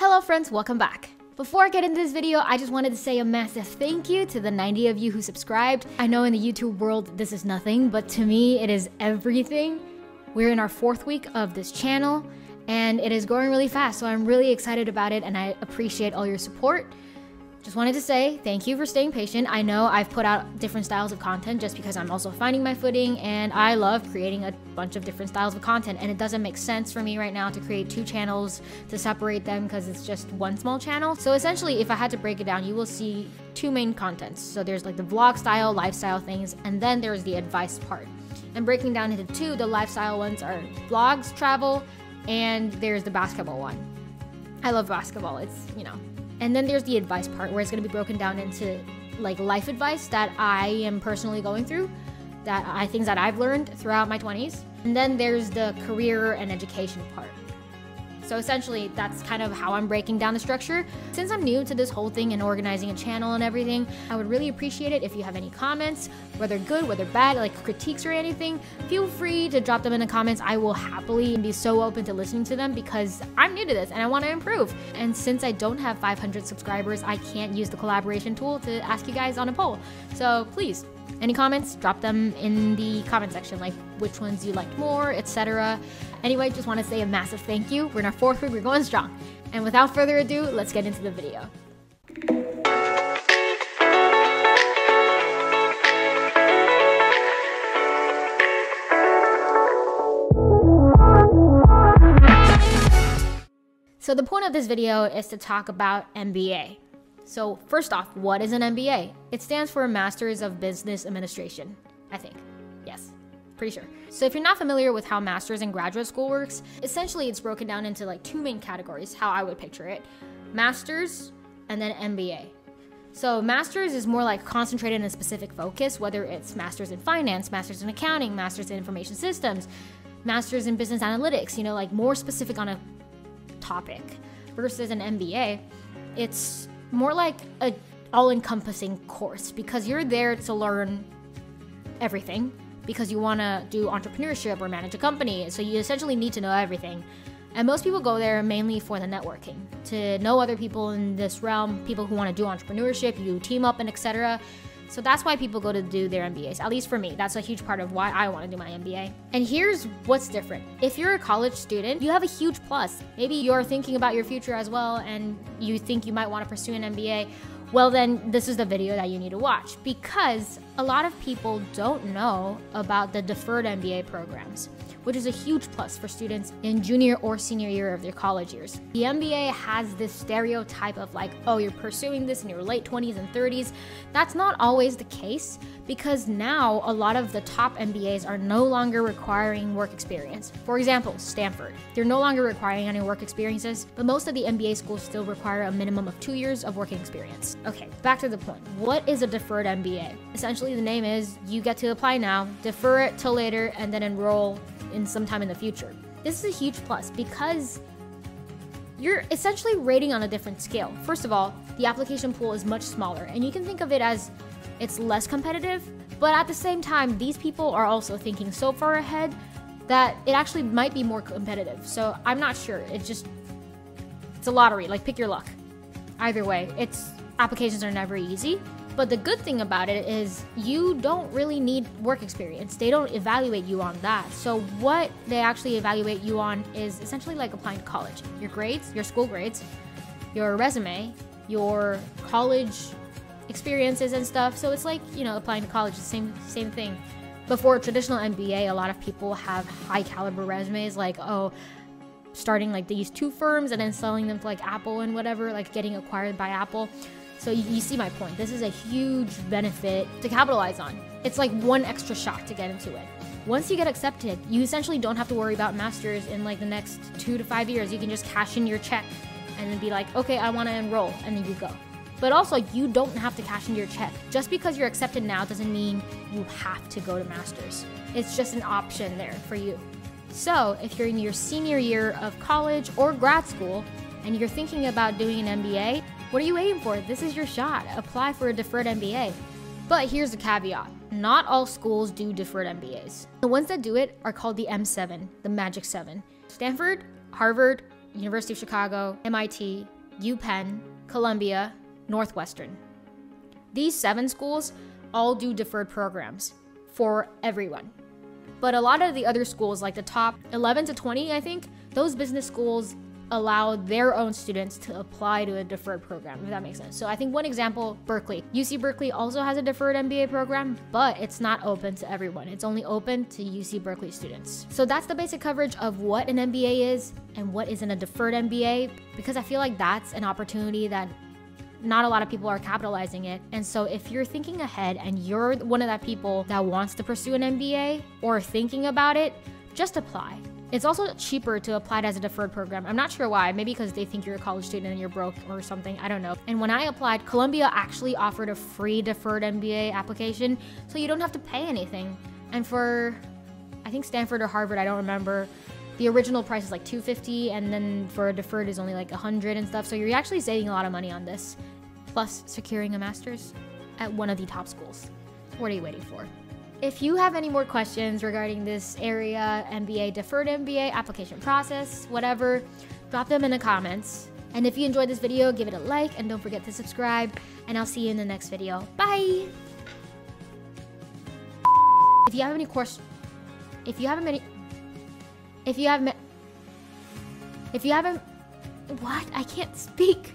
Hello friends, welcome back. Before I get into this video, I just wanted to say a massive thank you to the 90 of you who subscribed. I know in the YouTube world, this is nothing, but to me, it is everything. We're in our 4th week of this channel, and it is growing really fast, so I'm really excited about it, and I appreciate all your support. Just wanted to say thank you for staying patient. I know I've put out different styles of content just because I'm also finding my footing, and I love creating a bunch of different styles of content, and it doesn't make sense for me right now to create 2 channels to separate them because it's just one small channel. So essentially, if I had to break it down, you will see 2 main contents. So there's like the vlog style, lifestyle things, and then there's the advice part. And breaking down into 2, the lifestyle ones are vlogs, travel, and there's the basketball one. I love basketball, it's, you know. And then there's the advice part where it's going to be broken down into like life advice that I am personally going through, things that I've learned throughout my 20s. And then there's the career and education part. So essentially, that's kind of how I'm breaking down the structure. Since I'm new to this whole thing and organizing a channel and everything, I would really appreciate it if you have any comments, whether good, whether bad, like critiques or anything. Feel free to drop them in the comments. I will happily be so open to listening to them because I'm new to this and I want to improve. And since I don't have 500 subscribers, I can't use the collaboration tool to ask you guys on a poll. So please, any comments, drop them in the comment section, like which ones you liked more, etc. Anyway, just want to say a massive thank you. We're in our 4th week, we're going strong. And without further ado, let's get into the video. So the point of this video is to talk about MBA. So first off, what is an MBA? It stands for Masters of Business Administration, I think. Yes, pretty sure. So if you're not familiar with how master's and graduate school works, essentially it's broken down into like 2 main categories, how I would picture it. Master's and then MBA. So master's is more like concentrated in a specific focus, whether it's master's in finance, master's in accounting, master's in information systems, master's in business analytics, you know, like more specific on a topic. Versus an MBA, it's more like a all-encompassing course because you're there to learn everything because you want to do entrepreneurship or manage a company. So you essentially need to know everything. And most people go there mainly for the networking, to know other people in this realm, people who want to do entrepreneurship, you team up and etc. So that's why people go to do their MBAs, at least for me. That's a huge part of why I want to do my MBA. And here's what's different. If you're a college student, you have a huge plus. Maybe you're thinking about your future as well and you think you might want to pursue an MBA. Well, then this is the video that you need to watch because a lot of people don't know about the Deferred MBA programs, which is a huge plus for students in junior or senior year of their college years. The MBA has this stereotype of like, oh, you're pursuing this in your late 20s and 30s. That's not always the case because now a lot of the top MBAs are no longer requiring work experience. For example, Stanford. They're no longer requiring any work experiences, but most of the MBA schools still require a minimum of 2 years of working experience. Okay, back to the point. What is a Deferred MBA? Essentially, the name is you get to apply now, defer it till later, and then enroll in sometime in the future. This is a huge plus because you're essentially rating on a different scale. First of all, the application pool is much smaller and you can think of it as it's less competitive, but at the same time, these people are also thinking so far ahead that it actually might be more competitive. So I'm not sure. It's a lottery, like pick your luck. Either way, applications are never easy. But the good thing about it is you don't really need work experience. They don't evaluate you on that. So what they actually evaluate you on is essentially like applying to college. Your grades, your school grades, your resume, your college experiences and stuff. So it's like, you know, applying to college, the same thing. Before a traditional MBA, a lot of people have high caliber resumes like, oh, starting like these 2 firms and then selling them to like Apple and whatever, like getting acquired by Apple. So you see my point. This is a huge benefit to capitalize on. It's like one extra shot to get into it. Once you get accepted, you essentially don't have to worry about masters in like the next 2 to 5 years. You can just cash in your check and then be like, okay, I want to enroll, and then you go. But also, you don't have to cash in your check. Just because you're accepted now doesn't mean you have to go to masters. It's just an option there for you. So if you're in your senior year of college or grad school and you're thinking about doing an MBA, what are you waiting for? This is your shot. Apply for a Deferred MBA. But here's the caveat. Not all schools do Deferred MBAs. The ones that do it are called the M7, the Magic 7. Stanford, Harvard, University of Chicago, MIT, UPenn, Columbia, Northwestern. These 7 schools all do deferred programs for everyone. But a lot of the other schools, like the top 11 to 20, I think, those business schools allow their own students to apply to a deferred program, if that makes sense. So I think one example, Berkeley. UC Berkeley also has a deferred MBA program, but it's not open to everyone. It's only open to UC Berkeley students. So that's the basic coverage of what an MBA is and what isn't a deferred MBA, because I feel like that's an opportunity that not a lot of people are capitalizing it. And so if you're thinking ahead and you're one of that people that wants to pursue an MBA or thinking about it, just apply. It's also cheaper to apply it as a deferred program. I'm not sure why, maybe because they think you're a college student and you're broke or something, I don't know. And when I applied, Columbia actually offered a free deferred MBA application, so you don't have to pay anything. And for, I think Stanford or Harvard, I don't remember, the original price is like $250, and then for a deferred is only like $100 and stuff. So you're actually saving a lot of money on this, plus securing a master's at one of the top schools. What are you waiting for? If you have any more questions regarding this area, MBA, deferred MBA, application process, whatever, drop them in the comments. And if you enjoyed this video, give it a like and don't forget to subscribe, and I'll see you in the next video. Bye! If you have any questions, what? I can't speak.